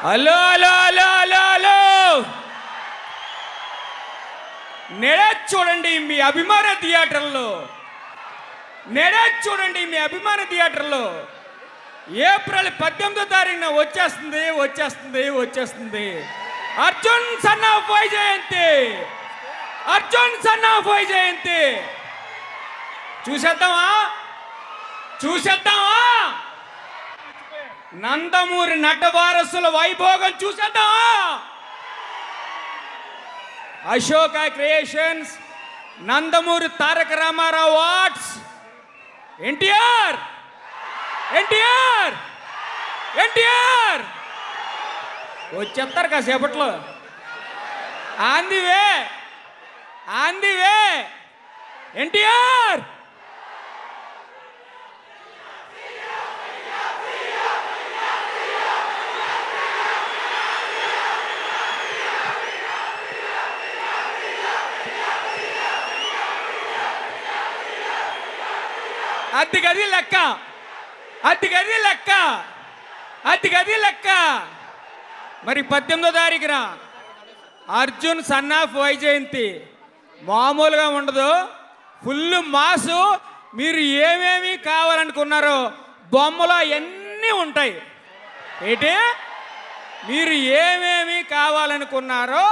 Hello hello hello hello hello చూడండి మీ అభిమాన థియేటర్లో చూడండి మీ అభిమాన థియేటర్లో ఏప్రిల్ 18వ తారీఖున వచ్చేస్తుంది అర్జున్ సన్ ఆఫ్ వైజయంతి. చూసేద్దామా నందమూరి నటవారసుల వైభోగం చూసేద్దామా. అశోక క్రియేషన్స్, నందమూరి తారక రామారావు ఆర్ట్స్, ఎన్టీఆర్ వచ్చేస్తారు కాసేపట్లో. On the way NTR. అది గది లెక్క. మరి 18వ తారీఖున అర్జున్ సన్ ఆఫ్ వైజయంతి మామూలుగా ఉండదు, ఫుల్ మాసు. మీరు ఏమేమి కావాలనుకున్నారో బొమ్మలో అన్నీ ఉంటాయి. మీరు ఏమేమి కావాలనుకున్నారో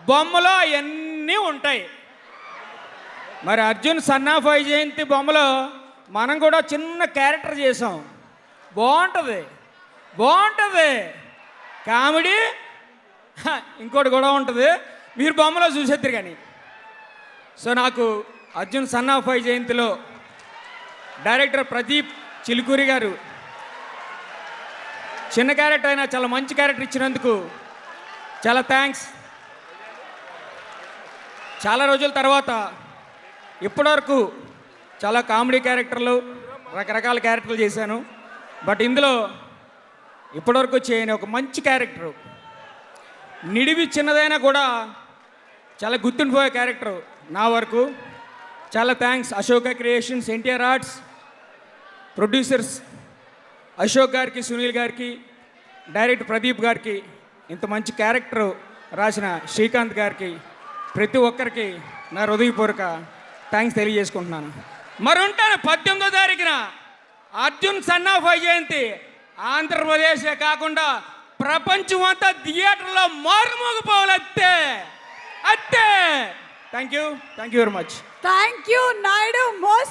బొమ్మలో అవన్నీ ఉంటాయి. మరి అర్జున్ సన్ ఆఫ్ వైజయంతి బొమ్మలో మనం కూడా చిన్న క్యారెక్టర్ చేసాం. బాగుంటుంది కామెడీ. ఇంకోటి కూడా ఉంటుంది, మీరు బొమ్మలో చూసేద్దరు కానీ. సో నాకు అర్జున్ సన్ ఆఫ్ వైజయంతిలో డైరెక్టర్ ప్రదీప్ చిలుకూరి గారు చిన్న క్యారెక్టర్ అయినా చాలా మంచి క్యారెక్టర్ ఇచ్చినందుకు చాలా థ్యాంక్స్. చాలా రోజుల తర్వాత ఇప్పటివరకు చాలా కామెడీ క్యారెక్టర్లు, రకరకాల క్యారెక్టర్లు చేశాను. బట్ ఇందులో ఇప్పటివరకు చేయని ఒక మంచి క్యారెక్టరు, నిడివి చిన్నదైనా కూడా చాలా గుర్తుండిపోయే క్యారెక్టరు నా వరకు. చాలా thanks Ashoka creations, NTR arts, producers Ashok గారికి, సునీల్ గారికి, డైరెక్టర్ ప్రదీప్ గారికి, ఇంత మంచి క్యారెక్టర్ రాసిన శ్రీకాంత్ గారికి, ప్రతి ఒక్కరికి నా హృదయపూర్వక థ్యాంక్స్ తెలియజేసుకుంటున్నాను. మరి ఉంటాను 18వ తారీఖున అర్జున్ సన్ ఆఫ్ వైజయంతి ఆంధ్రప్రదేశే కాకుండా ప్రపంచం అంతా థియేటర్లో మారుమోగిపోవాలి. అత్తే thank you very much. Thank you Naidu.